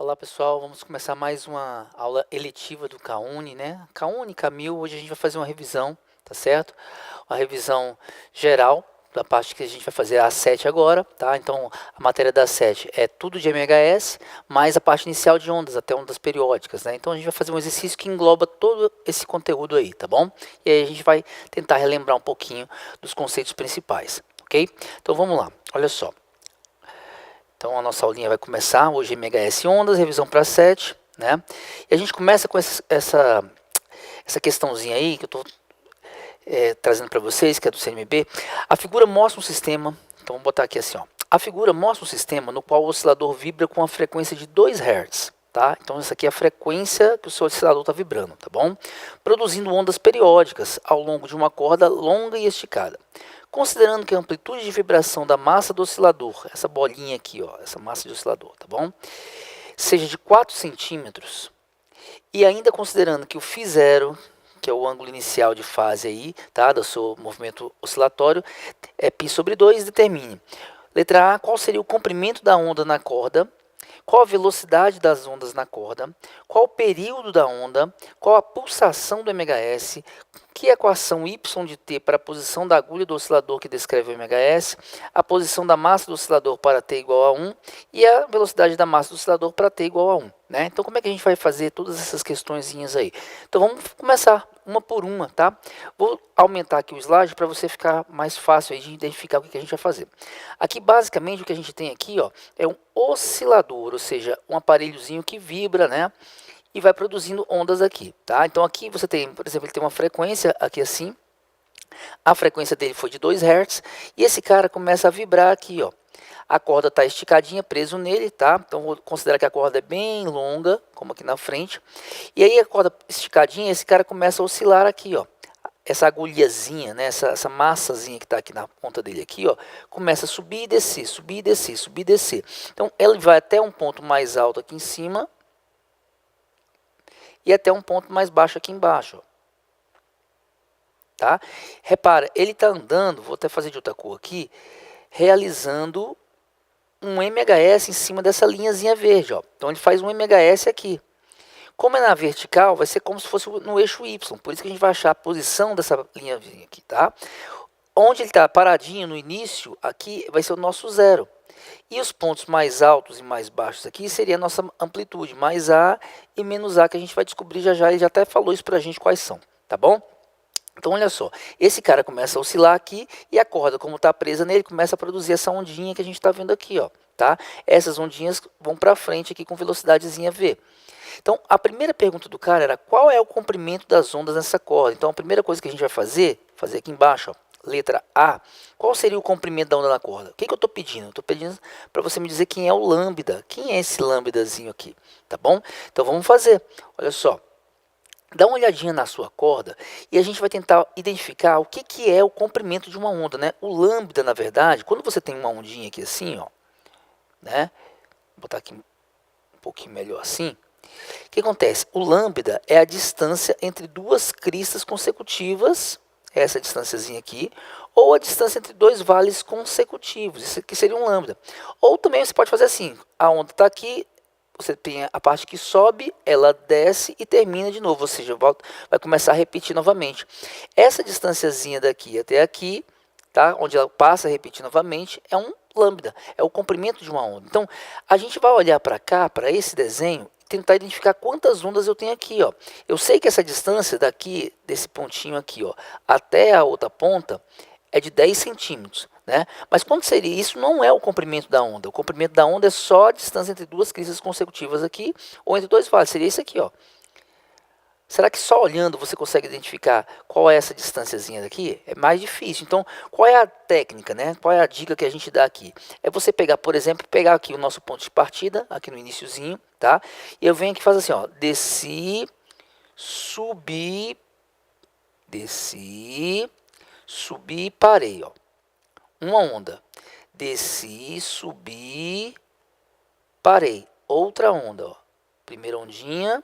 Olá pessoal, vamos começar mais uma aula eletiva do Kauni, né? Kauni, Camil, hoje a gente vai fazer uma revisão, tá certo? Uma revisão geral da parte que a gente vai fazer a 7 agora, tá? Então a matéria da 7 é tudo de MHS, mais a parte inicial de ondas, até ondas periódicas, né? Então a gente vai fazer um exercício que engloba todo esse conteúdo aí, tá bom? E aí a gente vai tentar relembrar um pouquinho dos conceitos principais, ok? Então vamos lá, olha só. Então a nossa aulinha vai começar, hoje MHS ondas, revisão para 7, né? E a gente começa com essa questãozinha aí que eu estou trazendo para vocês, que é do CNMB. A figura mostra um sistema, então vamos botar aqui assim, ó. A figura mostra um sistema no qual o oscilador vibra com a frequência de 2 Hz, tá? Então essa aqui é a frequência que o seu oscilador está vibrando, tá bom? Produzindo ondas periódicas ao longo de uma corda longa e esticada. Considerando que a amplitude de vibração da massa do oscilador, essa bolinha aqui, ó, essa massa de oscilador, tá bom? Seja de 4 centímetros, e ainda considerando que o φ0, que é o ângulo inicial de fase aí, tá, do seu movimento oscilatório, é π sobre 2, determine. Letra A, qual seria o comprimento da onda na corda? Qual a velocidade das ondas na corda? Qual o período da onda? Qual a pulsação do MHS? Que equação y de t para a posição da agulha do oscilador que descreve o MHS? A posição da massa do oscilador para t igual a 1 e a velocidade da massa do oscilador para t igual a 1. Né? Então, como é que a gente vai fazer todas essas questõezinhas aí? Então, vamos começar uma por uma, tá? Vou aumentar aqui o slide para você ficar mais fácil aí de identificar o que a gente vai fazer. Aqui, basicamente, o que a gente tem aqui, ó, é um oscilador, ou seja, um aparelhozinho que vibra, né? E vai produzindo ondas aqui, tá? Então, aqui você tem, por exemplo, ele tem uma frequência aqui assim. A frequência dele foi de 2 Hz. E esse cara começa a vibrar aqui, ó. A corda está esticadinha, preso nele, tá? Então, vou considerar que a corda é bem longa, como aqui na frente. E aí, a corda esticadinha, esse cara começa a oscilar aqui, ó. Essa agulhazinha, né? Essa massazinha que está aqui na ponta dele aqui, ó, começa a subir e descer, subir e descer, subir e descer. Então, ele vai até um ponto mais alto aqui em cima e até um ponto mais baixo aqui embaixo, ó. Tá? Repara, ele está andando, vou até fazer de outra cor aqui, realizando um MHS em cima dessa linhazinha verde, ó. Então ele faz um MHS aqui. Como é na vertical, vai ser como se fosse no eixo Y, por isso que a gente vai achar a posição dessa linhazinha aqui, tá? Onde ele está paradinho no início, aqui vai ser o nosso zero. E os pontos mais altos e mais baixos aqui seria a nossa amplitude, mais A e menos A, que a gente vai descobrir já já, ele já até falou isso pra gente quais são, tá bom? Então, olha só, esse cara começa a oscilar aqui e a corda, como está presa nele, começa a produzir essa ondinha que a gente está vendo aqui, ó, tá? Essas ondinhas vão para frente aqui com velocidadezinha V. Então, a primeira pergunta do cara era qual é o comprimento das ondas nessa corda? Então, a primeira coisa que a gente vai fazer aqui embaixo, ó, letra A, qual seria o comprimento da onda na corda? O que eu estou pedindo? Eu estou pedindo para você me dizer quem é o lambda. Quem é esse lambdazinho aqui, tá bom? Então, vamos fazer. Olha só. Dá uma olhadinha na sua corda e a gente vai tentar identificar o que é o comprimento de uma onda, né? O lambda, na verdade, quando você tem uma ondinha aqui assim, ó, né? Vou botar aqui um pouquinho melhor assim. O que acontece? O lambda é a distância entre duas cristas consecutivas, essa distânciazinha aqui, ou a distância entre dois vales consecutivos, isso aqui seria um lambda. Ou também você pode fazer assim, a onda está aqui, você tem a parte que sobe, ela desce e termina de novo, ou seja, vai começar a repetir novamente. Essa distânciazinha daqui até aqui, tá? Onde ela passa a repetir novamente, é um lambda, é o comprimento de uma onda. Então, a gente vai olhar para cá, para esse desenho, e tentar identificar quantas ondas eu tenho aqui, ó. Eu sei que essa distância daqui, desse pontinho aqui, ó, até a outra ponta, é de 10 centímetros. Né? Mas quanto seria? Isso não é o comprimento da onda. O comprimento da onda é só a distância entre duas cristas consecutivas aqui, ou entre dois vales. Seria isso aqui, ó. Será que só olhando você consegue identificar qual é essa distânciazinha daqui? É mais difícil. Então, qual é a técnica, né? Qual é a dica que a gente dá aqui? É você pegar, por exemplo, pegar aqui o nosso ponto de partida, aqui no iniciozinho, tá? E eu venho aqui e faço assim, ó. Desci, subi, desci, subi e parei, ó. Uma onda. Desci, subi, parei. Outra onda, ó. Primeira ondinha,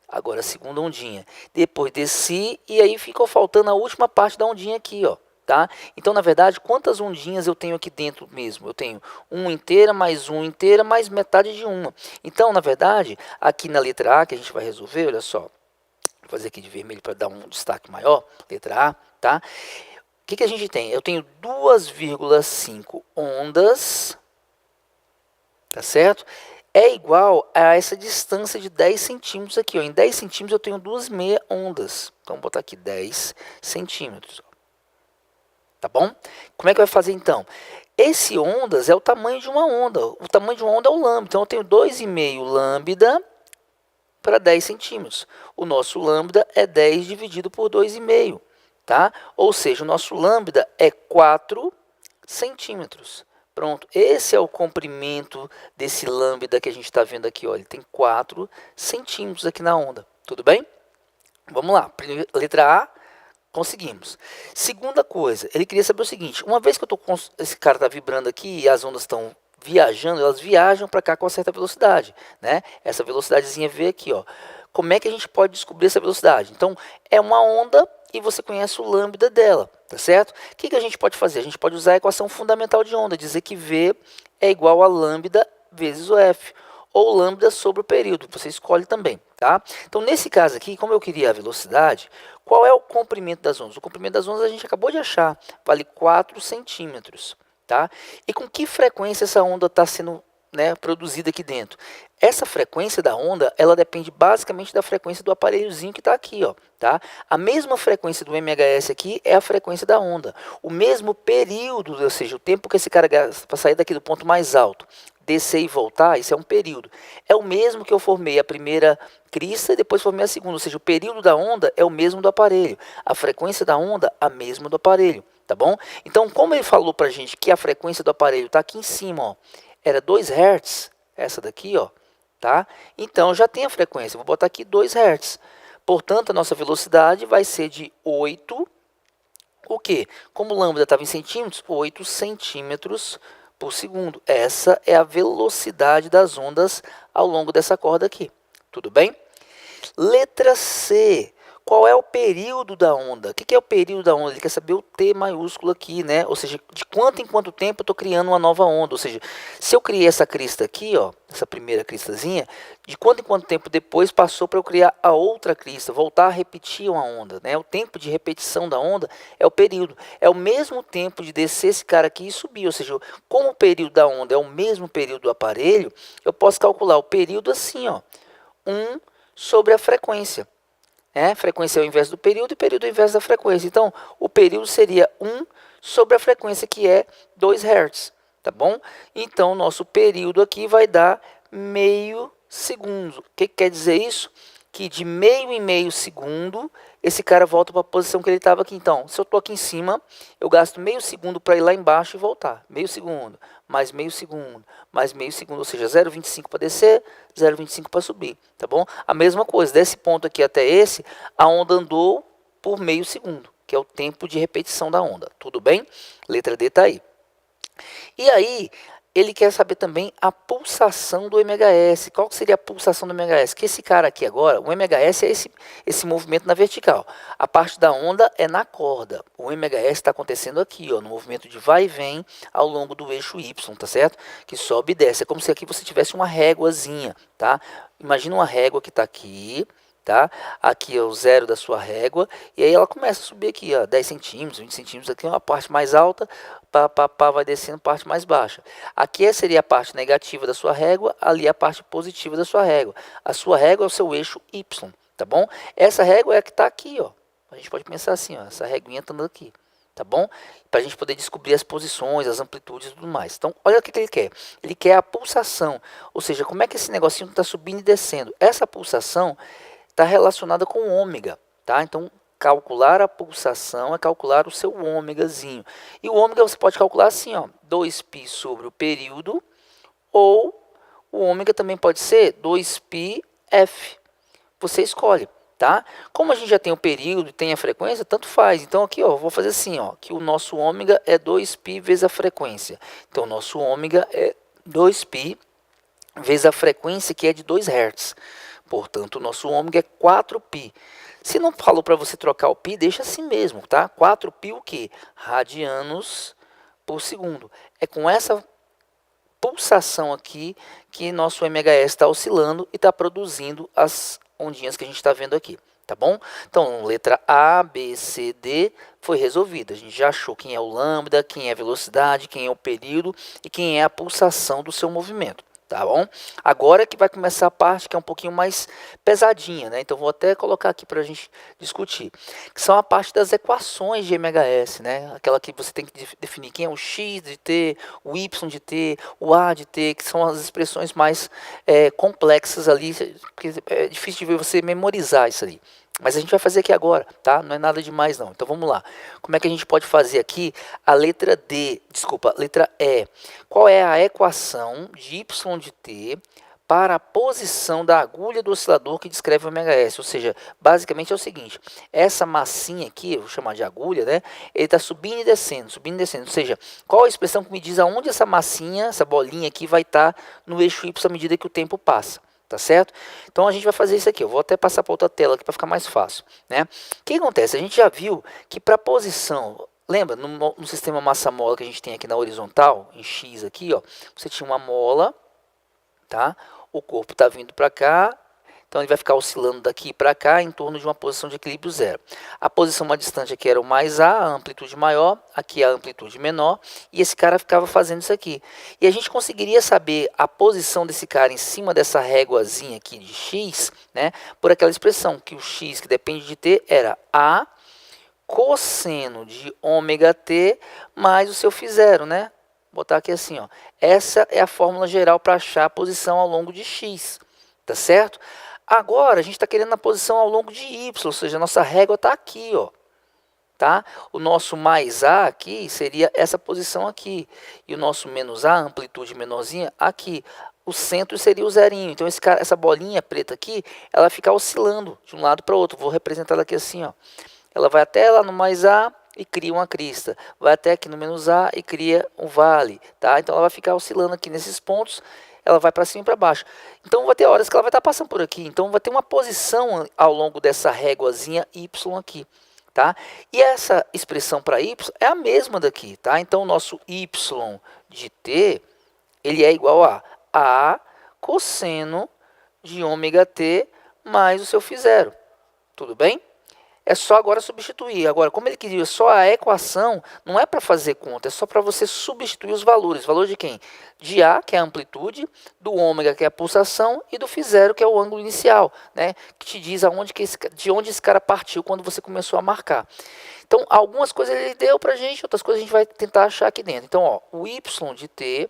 agora a segunda ondinha. Depois desci e aí ficou faltando a última parte da ondinha aqui, ó. tá? Então, na verdade, quantas ondinhas eu tenho aqui dentro mesmo? Eu tenho uma inteira, mais metade de uma. Então, na verdade, aqui na letra A, que a gente vai resolver, olha só, vou fazer aqui de vermelho para dar um destaque maior, letra A, tá? O que a gente tem? Eu tenho 2,5 ondas, tá certo? É igual a essa distância de 10 centímetros aqui, ó. Em 10 centímetros eu tenho 2,5 ondas. Então, vou botar aqui 10 centímetros. Tá bom? Como é que vai fazer então? Esse ondas é o tamanho de uma onda. O tamanho de uma onda é o lambda. Então eu tenho 2,5 lambda para 10 centímetros. O nosso lambda é 10 dividido por 2,5. Tá? Ou seja, o nosso lambda é 4 centímetros. Pronto, esse é o comprimento desse lambda que a gente está vendo aqui. Ó. Ele tem 4 centímetros aqui na onda. Tudo bem? Vamos lá. Letra A. Conseguimos. Segunda coisa, ele queria saber o seguinte, uma vez que eu tô com esse cara está vibrando aqui e as ondas estão viajando, elas viajam para cá com uma certa velocidade, né? Essa velocidadezinha V aqui, ó. Como é que a gente pode descobrir essa velocidade? Então, é uma onda e você conhece o lambda dela, tá certo? O que a gente pode fazer? A gente pode usar a equação fundamental de onda, dizer que V é igual a lambda vezes o F, ou lambda sobre o período, você escolhe também, tá? Então, nesse caso aqui, como eu queria a velocidade, qual é o comprimento das ondas? O comprimento das ondas a gente acabou de achar, vale 4 centímetros, tá? E com que frequência essa onda está sendo, né, produzida aqui dentro? Essa frequência da onda, ela depende basicamente da frequência do aparelhozinho que está aqui, ó, tá? A mesma frequência do MHS aqui é a frequência da onda. O mesmo período, ou seja, o tempo que esse cara gasta para sair daqui do ponto mais alto, descer e voltar, isso é um período. É o mesmo que eu formei a primeira crista e depois formei a segunda, ou seja, o período da onda é o mesmo do aparelho. A frequência da onda, a mesma do aparelho, tá bom? Então, como ele falou pra gente que a frequência do aparelho está aqui em cima, ó, era 2 Hz, essa daqui, ó, tá? Então, já tem a frequência, vou botar aqui 2 Hz. Portanto, a nossa velocidade vai ser de 8, o quê? Como o lambda estava em centímetros, 8 centímetros por segundo. Essa é a velocidade das ondas ao longo dessa corda aqui. Tudo bem? Letra C. Qual é o período da onda? O que é o período da onda? Ele quer saber o T maiúsculo aqui, né? Ou seja, de quanto em quanto tempo eu estou criando uma nova onda. Ou seja, se eu criei essa crista aqui, ó, essa primeira cristazinha, de quanto em quanto tempo depois passou para eu criar a outra crista, voltar a repetir uma onda, né? O tempo de repetição da onda é o período. É o mesmo tempo de descer esse cara aqui e subir. Ou seja, como o período da onda é o mesmo período do aparelho, eu posso calcular o período assim, ó, 1 sobre a frequência. Frequência é o inverso do período e período é o inverso da frequência. Então, o período seria 1 sobre a frequência, que é 2 Hz, tá bom? Então, nosso período aqui vai dar meio segundo. O que quer dizer isso? Que de meio em meio segundo, esse cara volta para a posição que ele estava aqui. Então, se eu estou aqui em cima, eu gasto meio segundo para ir lá embaixo e voltar. Meio segundo, mais meio segundo, mais meio segundo. Ou seja, 0,25 para descer, 0,25 para subir, tá bom? A mesma coisa, desse ponto aqui até esse, a onda andou por meio segundo, que é o tempo de repetição da onda. Tudo bem? Letra D está aí. E aí, ele quer saber também a pulsação do MHS. Qual seria a pulsação do MHS? Que esse cara aqui agora, o MHS é esse movimento na vertical. A parte da onda é na corda. O MHS está acontecendo aqui, ó, no movimento de vai e vem ao longo do eixo Y, tá certo? Que sobe e desce. É como se aqui você tivesse uma réguazinha, tá? Imagina uma régua que está aqui, tá? Aqui é o zero da sua régua, e aí ela começa a subir aqui, ó, 10 centímetros, 20 centímetros, aqui é uma parte mais alta, vai descendo parte mais baixa. Aqui seria a parte negativa da sua régua, ali a parte positiva da sua régua. A sua régua é o seu eixo Y, tá bom? Essa régua é a que está aqui, ó. A gente pode pensar assim, ó, essa réguinha está aqui, tá bom? Para a gente poder descobrir as posições, as amplitudes e tudo mais. Então, olha o que ele quer. Ele quer a pulsação, ou seja, como é que esse negocinho está subindo e descendo. Essa pulsação está relacionada com ômega, tá? Então, calcular a pulsação é calcular o seu ômegazinho. E o ômega você pode calcular assim, ó, 2π sobre o período, ou o ômega também pode ser 2πf. Você escolhe, tá? Como a gente já tem o período e tem a frequência, tanto faz. Então, aqui, ó, vou fazer assim, ó, que o nosso ômega é 2π vezes a frequência. Então, o nosso ômega é 2π vezes a frequência, que é de 2 Hz. Portanto, o nosso ômega é 4π. Se não falou para você trocar o π, deixa assim mesmo, tá? 4π o quê? Radianos por segundo. É com essa pulsação aqui que nosso MHS está oscilando e está produzindo as ondinhas que a gente está vendo aqui, tá bom? Então, letra A, B, C, D foi resolvida. A gente já achou quem é o lambda, quem é a velocidade, quem é o período e quem é a pulsação do seu movimento. Tá bom? Agora que vai começar a parte que é um pouquinho mais pesadinha, né? Então vou até colocar aqui para a gente discutir, que são a parte das equações de MHS, né? Aquela que você tem que definir quem é o x de t, o y de t, o a de t, que são as expressões mais complexas ali, porque é difícil de ver você memorizar isso ali. Mas a gente vai fazer aqui agora, tá? Não é nada demais não. Então vamos lá. Como é que a gente pode fazer aqui a letra letra E. Qual é a equação de y de t para a posição da agulha do oscilador que descreve o MHS? Ou seja, basicamente é o seguinte, essa massinha aqui, eu vou chamar de agulha, né? Ele está subindo e descendo, subindo e descendo. Ou seja, qual a expressão que me diz aonde essa massinha, essa bolinha aqui vai estar no eixo y à medida que o tempo passa? Tá certo? Então a gente vai fazer isso aqui. Eu vou até passar para outra tela aqui para ficar mais fácil, né? O que acontece? A gente já viu que para a posição, lembra no sistema massa-mola que a gente tem aqui na horizontal, em X aqui, ó, você tinha uma mola, tá? O corpo está vindo para cá, então ele vai ficar oscilando daqui para cá em torno de uma posição de equilíbrio zero. A posição mais distante aqui era o mais A, a amplitude maior, aqui a amplitude menor, e esse cara ficava fazendo isso aqui. E a gente conseguiria saber a posição desse cara em cima dessa réguazinha aqui de X, né, por aquela expressão, que o X, que depende de T, era A cosseno de ômega T mais o seu φ0, né? Vou botar aqui assim, ó. Essa é a fórmula geral para achar a posição ao longo de X, tá certo? Agora, a gente está querendo a posição ao longo de Y, ou seja, a nossa régua está aqui, ó. Tá? O nosso mais A aqui seria essa posição aqui. E o nosso menos A, amplitude menorzinha, aqui. O centro seria o zerinho. Então, essa bolinha preta aqui, ela fica oscilando de um lado para o outro. Vou representar ela aqui assim, ó. Ela vai até lá no mais A e cria uma crista. Vai até aqui no menos A e cria um vale. Tá? Então, ela vai ficar oscilando aqui nesses pontos. Ela vai para cima e para baixo. Então vai ter horas que ela vai estar passando por aqui. Então vai ter uma posição ao longo dessa réguazinha Y aqui, tá? E essa expressão para Y é a mesma daqui, tá? Então o nosso Y de T, ele é igual a cosseno de ômega T mais o seu φ0. Tudo bem? É só agora substituir. Agora, como ele queria só a equação, não é para fazer conta, é só para você substituir os valores. Valor de quem? De A, que é a amplitude, do ômega, que é a pulsação, e do φ0, que é o ângulo inicial, né? Que te diz de onde esse cara partiu quando você começou a marcar. Então, algumas coisas ele deu para a gente, outras coisas a gente vai tentar achar aqui dentro. Então, ó, o y de t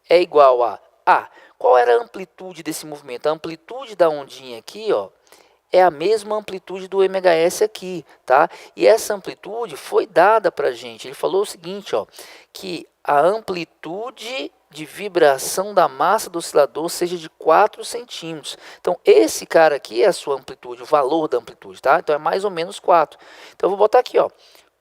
é igual a A. Qual era a amplitude desse movimento? A amplitude da ondinha aqui, ó, é a mesma amplitude do MHS aqui, tá? E essa amplitude foi dada para a gente. Ele falou o seguinte, ó, que a amplitude de vibração da massa do oscilador seja de 4 centímetros. Então, esse cara aqui é a sua amplitude, o valor da amplitude, tá? Então, é mais ou menos 4. Então, eu vou botar aqui, ó,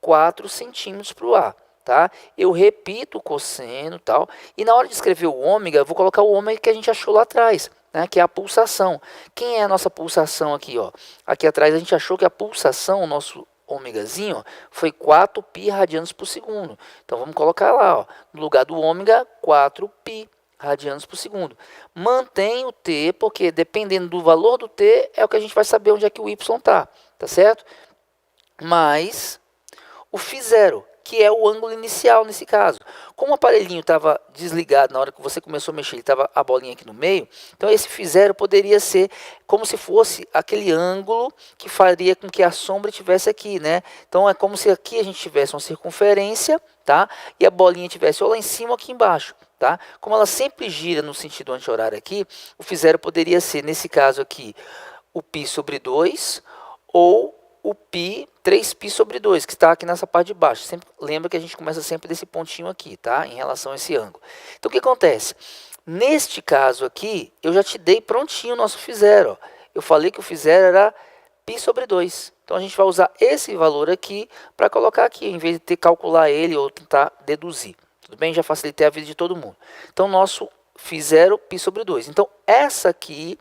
4 centímetros para o A. Tá? Eu repito o cosseno e tal, e na hora de escrever o ômega, eu vou colocar o ômega que a gente achou lá atrás, né? Que é a pulsação. Quem é a nossa pulsação aqui? Ó? Aqui atrás a gente achou que a pulsação, o nosso ômegazinho, ó, foi 4π radianos por segundo. Então vamos colocar lá, ó, no lugar do ômega, 4π radianos por segundo. Mantém o t, porque dependendo do valor do t, é o que a gente vai saber onde é que o y está, tá certo? Mais o φ0, que é o ângulo inicial nesse caso. Como o aparelhinho estava desligado na hora que você começou a mexer, ele estava a bolinha aqui no meio, então esse φ0 poderia ser como se fosse aquele ângulo que faria com que a sombra estivesse aqui, né? Então é como se aqui a gente tivesse uma circunferência, tá? E a bolinha estivesse ou lá em cima ou aqui embaixo, tá? Como ela sempre gira no sentido anti-horário aqui, o φ0 poderia ser, nesse caso aqui, o π sobre 2 ou o π, 3π sobre 2, que está aqui nessa parte de baixo. Sempre, lembra que a gente começa sempre desse pontinho aqui, tá? Em relação a esse ângulo. Então, o que acontece? Neste caso aqui, eu já te dei prontinho o nosso φ0. Eu falei que o φ0 era π sobre 2. Então, a gente vai usar esse valor aqui para colocar aqui, em vez de ter que calcular ele ou tentar deduzir. Tudo bem? Já facilitei a vida de todo mundo. Então, nosso φ0, π sobre 2. Então, essa aqui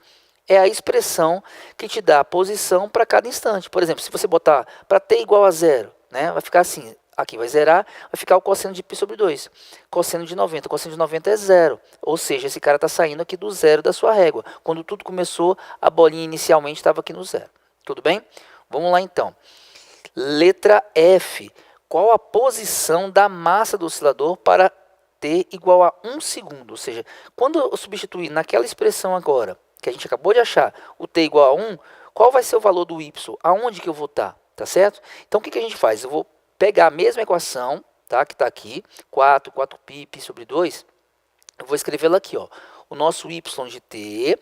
é a expressão que te dá a posição para cada instante. Por exemplo, se você botar para t igual a 0, né, vai ficar assim, aqui vai zerar, vai ficar o cosseno de π sobre 2. Cosseno de 90, cosseno de 90 é 0. Ou seja, esse cara está saindo aqui do zero da sua régua. Quando tudo começou, a bolinha inicialmente estava aqui no zero. Tudo bem? Vamos lá então. Letra F. Qual a posição da massa do oscilador para t igual a 1 segundo? Ou seja, quando eu substituir naquela expressão agora, que a gente acabou de achar, o t igual a 1, qual vai ser o valor do y? Aonde que eu vou estar? Tá certo? Então, o que a gente faz? Eu vou pegar a mesma equação, tá, que está aqui, 4π, π sobre 2, eu vou escrevê-la aqui, ó. O nosso y de t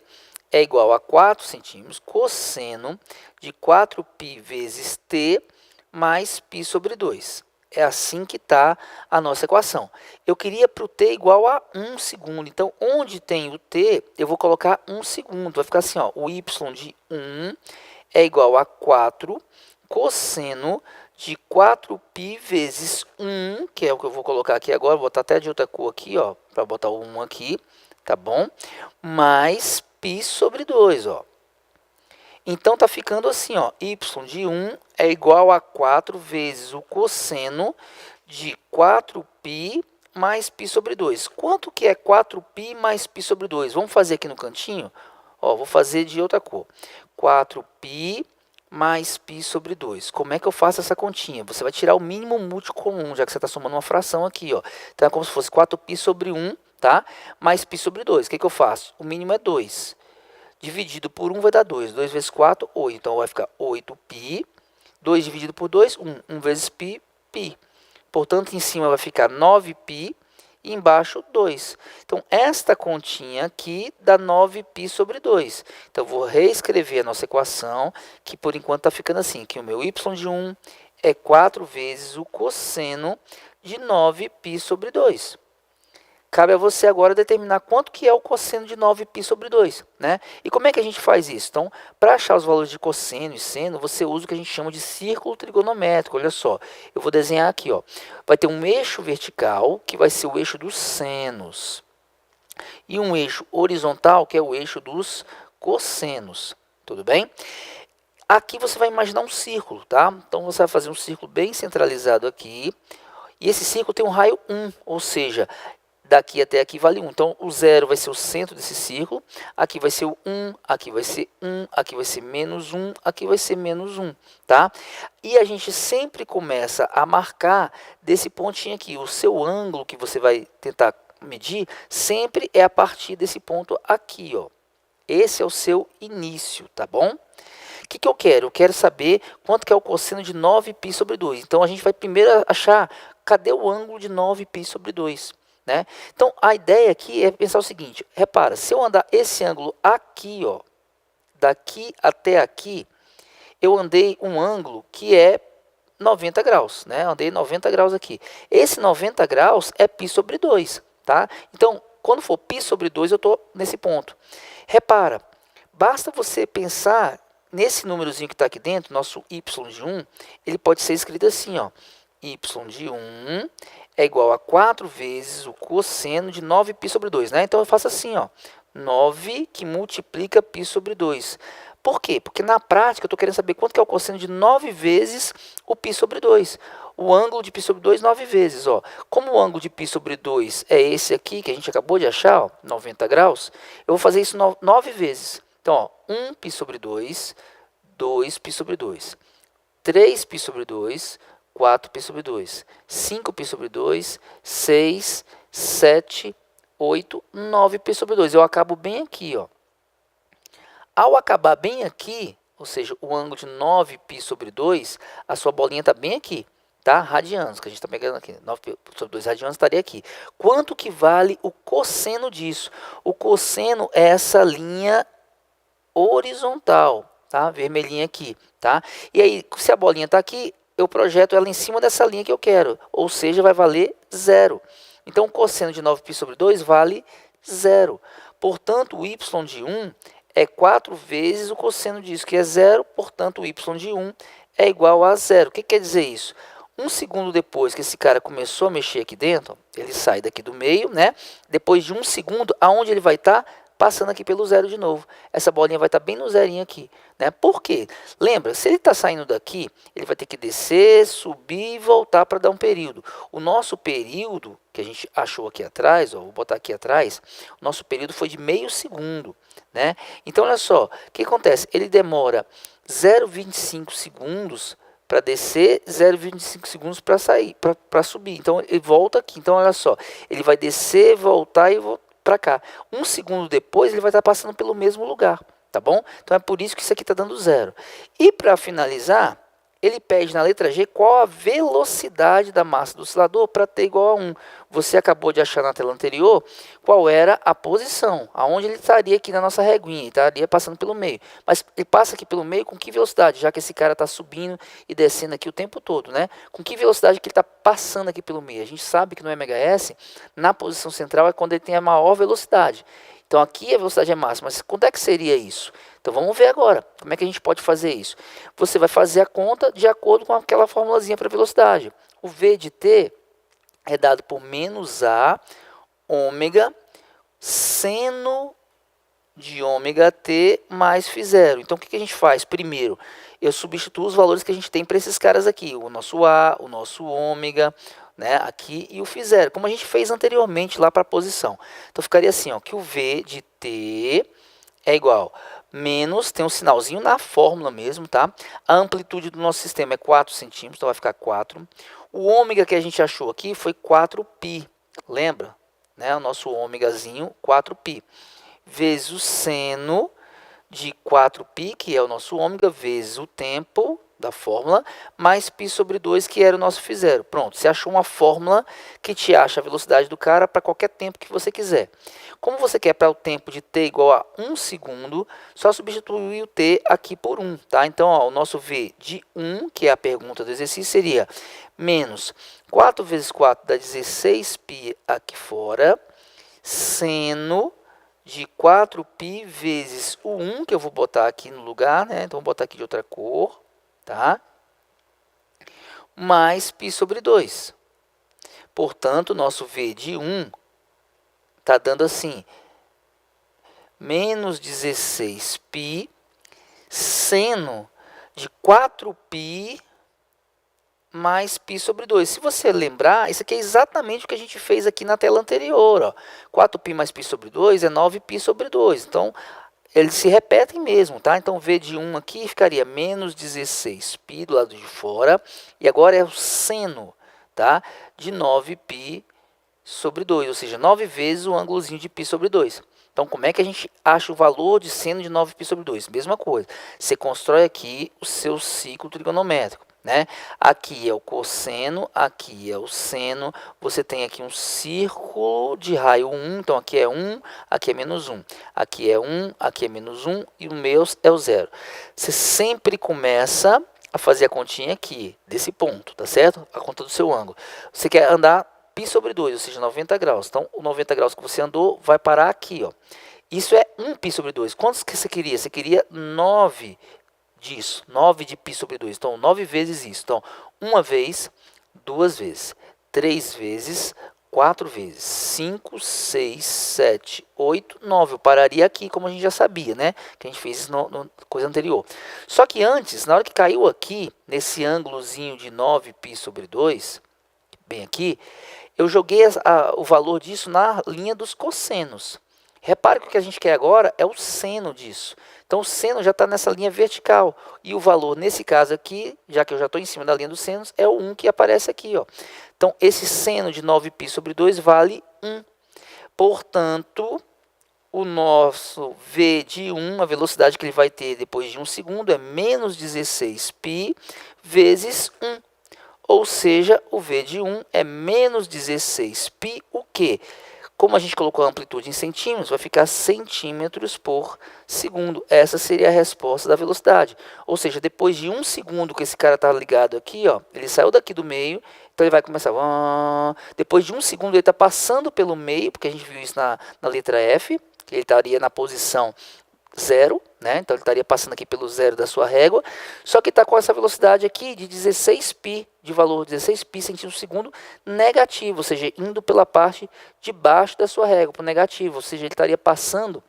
é igual a 4 centímetros cosseno de 4π vezes t mais π sobre 2. É assim que está a nossa equação. Eu queria para o t igual a 1 segundo. Então, onde tem o t, eu vou colocar 1 segundo. Vai ficar assim, ó, o y de 1 é igual a 4 cosseno de 4π vezes 1, que é o que eu vou colocar aqui agora. Vou botar até de outra cor aqui, ó, para botar o 1 aqui, tá bom? Mais π sobre 2, ó. Então, está ficando assim, ó, y de 1 é igual a 4 vezes o cosseno de 4π mais π sobre 2. Quanto que é 4π mais π sobre 2? Vamos fazer aqui no cantinho? Ó, vou fazer de outra cor. 4π mais π sobre 2. Como é que eu faço essa continha? Você vai tirar o mínimo múltiplo comum, já que você está somando uma fração aqui, ó. Então, é como se fosse 4π sobre 1, tá? Mais π sobre 2. O que eu faço? O mínimo é 2. Dividido por 1 vai dar 2. 2 vezes 4, 8. Então, vai ficar 8π. 2 dividido por 2, 1. 1 vezes π, π. Portanto, em cima vai ficar 9π e embaixo 2. Então, esta continha aqui dá 9π sobre 2. Então, eu vou reescrever a nossa equação, que por enquanto está ficando assim, que o meu y de 1 é 4 vezes o cosseno de 9π sobre 2. Cabe a você agora determinar quanto que é o cosseno de 9π sobre 2, né? E como é que a gente faz isso? Então, para achar os valores de cosseno e seno, você usa o que a gente chama de círculo trigonométrico. Olha só, eu vou desenhar aqui, ó. Vai ter um eixo vertical, que vai ser o eixo dos senos, e um eixo horizontal, que é o eixo dos cossenos. Tudo bem? Aqui você vai imaginar um círculo, tá? Então, você vai fazer um círculo bem centralizado aqui, e esse círculo tem um raio 1, ou seja, daqui até aqui vale 1. Então, o 0 vai ser o centro desse círculo. Aqui vai ser o 1, aqui vai ser 1, aqui vai ser menos 1, aqui vai ser menos 1, tá? E a gente sempre começa a marcar desse pontinho aqui. O seu ângulo que você vai tentar medir sempre é a partir desse ponto aqui, ó. Esse é o seu início, tá bom? O que eu quero? Eu quero saber quanto que é o cosseno de 9π sobre 2. Então, a gente vai primeiro achar cadê o ângulo de 9π sobre 2. Né? Então, a ideia aqui é pensar o seguinte, repara, se eu andar esse ângulo aqui, ó, daqui até aqui, eu andei um ângulo que é 90 graus, né? Eu andei 90 graus aqui. Esse 90 graus é π sobre 2, tá? Então, quando for π sobre 2, eu estou nesse ponto. Repara, basta você pensar nesse númerozinho que está aqui dentro, nosso y de 1, ele pode ser escrito assim, ó, y de 1 é igual a 4 vezes o cosseno de 9π sobre 2, né? Então, eu faço assim, ó, 9 que multiplica π sobre 2. Por quê? Porque na prática eu estou querendo saber quanto que é o cosseno de 9 vezes o π sobre 2. O ângulo de π sobre 2, 9 vezes. Ó. Como o ângulo de π sobre 2 é esse aqui, que a gente acabou de achar, ó, 90 graus, eu vou fazer isso 9 vezes. Então, ó, 1π sobre 2, 2π sobre 2, 3π sobre 2, 4π sobre 2, 5π sobre 2, 6, 7, 8, 9π sobre 2. Eu acabo bem aqui, ó. Ao acabar bem aqui, ou seja, o ângulo de 9π sobre 2, a sua bolinha está bem aqui, tá? Radianos, que a gente está pegando aqui. 9π sobre 2 radianos estaria aqui. Quanto que vale o cosseno disso? O cosseno é essa linha horizontal, tá? Vermelhinha aqui, tá? E aí, se a bolinha está aqui, eu projeto ela em cima dessa linha que eu quero, ou seja, vai valer 0. Então, o cosseno de 9π sobre 2 vale 0. Portanto, o y de 1 é 4 vezes o cosseno disso, que é 0. Portanto, o y de 1 é igual a 0. O que quer dizer isso? Um segundo depois que esse cara começou a mexer aqui dentro, ele sai daqui do meio, né? Depois de um segundo, aonde ele vai estar? passando aqui pelo zero de novo. Essa bolinha vai estar bem no zerinho aqui, né? Por quê? Lembra, se ele está saindo daqui, ele vai ter que descer, subir e voltar para dar um período. O nosso período, que a gente achou aqui atrás, ó, vou botar aqui atrás, o nosso período foi de meio segundo, né? Então, olha só, o que acontece? Ele demora 0,25 segundos para descer, 0,25 segundos para sair, para subir. Então, ele volta aqui. Então, olha só, ele vai descer, voltar e voltar para cá. Um segundo depois, ele vai estar passando pelo mesmo lugar, tá bom? Então, é por isso que isso aqui está dando zero. E para finalizar, ele pede na letra G qual a velocidade da massa do oscilador para t igual a 1. Você acabou de achar na tela anterior qual era a posição, aonde ele estaria aqui na nossa reguinha, ele estaria passando pelo meio. Mas ele passa aqui pelo meio com que velocidade? Já que esse cara está subindo e descendo aqui o tempo todo, né? Com que velocidade que ele está passando aqui pelo meio? A gente sabe que no MHS, na posição central é quando ele tem a maior velocidade. Então aqui a velocidade é máxima, mas quanto é que seria isso? Então vamos ver agora, como é que a gente pode fazer isso? Você vai fazer a conta de acordo com aquela formulazinha para velocidade. O V de t é dado por menos A ômega seno de ômega t mais φ0. Então o que a gente faz? Primeiro, eu substituo os valores que a gente tem para esses caras aqui, o nosso A, o nosso ômega, né, aqui e o φ0, como a gente fez anteriormente lá para a posição. Então ficaria assim, ó, que o V de t é igual menos, tem um sinalzinho na fórmula mesmo, tá? A amplitude do nosso sistema é 4 centímetros, então vai ficar 4. O ômega que a gente achou aqui foi 4π, lembra? Né? O nosso ômegazinho, 4π, vezes o seno de 4π, que é o nosso ômega, vezes o tempo da fórmula, mais π sobre 2, que era o nosso φ0. Pronto, você achou uma fórmula que te acha a velocidade do cara para qualquer tempo que você quiser. Como você quer para o tempo de t igual a 1 segundo, só substituir o t aqui por 1, tá? Então, ó, o nosso v de 1, que é a pergunta do exercício, seria menos 4 vezes 4 dá 16π aqui fora, seno de 4π vezes o 1, que eu vou botar aqui no lugar, né? Então, vou botar aqui de outra cor, tá? Mais π sobre 2. Portanto, nosso v de 1 está dando assim, menos 16π seno de 4π mais π sobre 2. Se você lembrar, isso aqui é exatamente o que a gente fez aqui na tela anterior. Ó. 4π mais π sobre 2 é 9π sobre 2. Então, eles se repetem mesmo, tá? Então, V de 1 aqui ficaria menos 16π do lado de fora. E agora é o seno, tá? De 9π sobre 2, ou seja, 9 vezes o ângulozinho de π sobre 2. Então, como é que a gente acha o valor de seno de 9π sobre 2? Mesma coisa, você constrói aqui o seu ciclo trigonométrico, né? Aqui é o cosseno, aqui é o seno, você tem aqui um círculo de raio 1, então aqui é 1, aqui é menos 1, aqui é 1, aqui é menos 1 e o meu é o 0. Você sempre começa a fazer a continha aqui, desse ponto, tá certo? A conta do seu ângulo. Você quer andar π sobre 2, ou seja, 90 graus. Então, o 90 graus que você andou vai parar aqui, ó. Isso é 1π sobre 2. Quantos que você queria? Você queria 9 disso, 9 de π sobre 2. Então, 9 vezes isso. Então, uma vez, duas vezes, 3 vezes, 4 vezes, 5, 6, 7, 8, 9. Eu pararia aqui, como a gente já sabia, né? Que a gente fez isso na coisa anterior. Só que antes, na hora que caiu aqui, nesse ângulozinho de 9π sobre 2, bem aqui, eu joguei o valor disso na linha dos cossenos. Repare que o que a gente quer agora é o seno disso. Então, o seno já está nessa linha vertical. E o valor, nesse caso aqui, já que eu já estou em cima da linha dos senos, é o 1 que aparece aqui. Ó. Então, esse seno de 9π sobre 2 vale 1. Portanto, o nosso V de 1, a velocidade que ele vai ter depois de 1 segundo, é menos 16π vezes 1. Ou seja, o V de 1 é menos 16π, o quê? Como a gente colocou a amplitude em centímetros, vai ficar centímetros por segundo. Essa seria a resposta da velocidade. Ou seja, depois de 1 segundo que esse cara está ligado aqui, ó, ele saiu daqui do meio, então ele vai começar... Depois de 1 segundo ele está passando pelo meio, porque a gente viu isso na letra F, que ele estaria na posição 0, né? Então ele estaria passando aqui pelo 0 da sua régua, só que está com essa velocidade aqui de 16π, de valor 16π centímetros por segundo negativo, ou seja, indo pela parte de baixo da sua régua, para o negativo, ou seja, ele estaria passando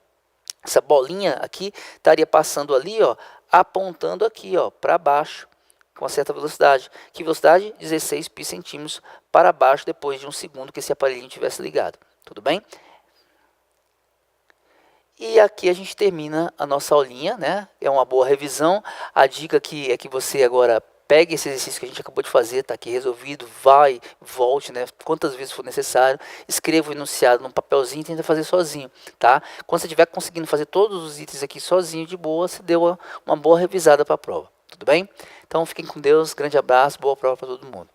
essa bolinha aqui estaria passando ali, ó, apontando aqui, ó, para baixo, com uma certa velocidade. Que velocidade? 16 pi centímetros para baixo depois de 1 segundo que esse aparelhinho tivesse ligado. Tudo bem? E aqui a gente termina a nossa aulinha, né? É uma boa revisão. A dica aqui é que você agora pegue esse exercício que a gente acabou de fazer, tá aqui resolvido, vai, volte, né? Quantas vezes for necessário, escreva o enunciado num papelzinho e tenta fazer sozinho, tá? Quando você estiver conseguindo fazer todos os itens aqui sozinho, de boa, você deu uma boa revisada para a prova, tudo bem? Então fiquem com Deus, grande abraço, boa prova para todo mundo.